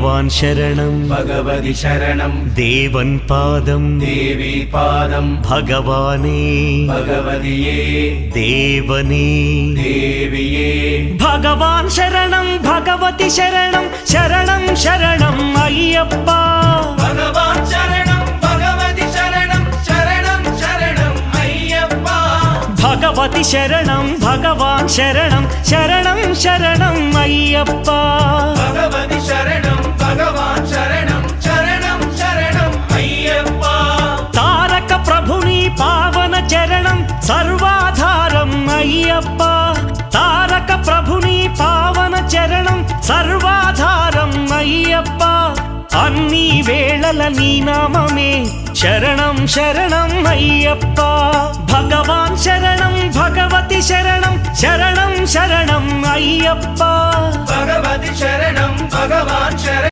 ഭഗവാൻ ശരണം ഭഗവതി ശരണം ദേവൻ പാദം ദേവി പാദം ഭഗവാനേ ഭഗവതിയേ ദേവനേ ദേവിയേ ഭഗവാൻ ശരണം ഭഗവതി ശരണം ശരണം ശരണം അയ്യപ്പ ഭഗവാൻ ശരണം ഭഗവതി ശരണം ശരണം ശരണം അയ്യപ്പ ഭഗവതി ശരണം ഭഗവാൻ ശരണം ശരണം ശരണം അയ്യപ്പ ഭഗവതി ശരണം ഭഗവാൻ ശരണം ശരണം ശരണം അയ്യപ്പ താരക ప్రభుని పావన చరణం సర్వాధారం అయ్యప్ప తారక ప్రభుని పావన చరణం సర్వాధారం అయ్యప్ప అన్ని వేళల నీ నామమే శరణం శరణం అయ్యప్ప భగవాన్ శరణం భగవతి శరణం శరణం శరణం అయ్యప్ప భగవతి శరణం భగవాన్ శరణం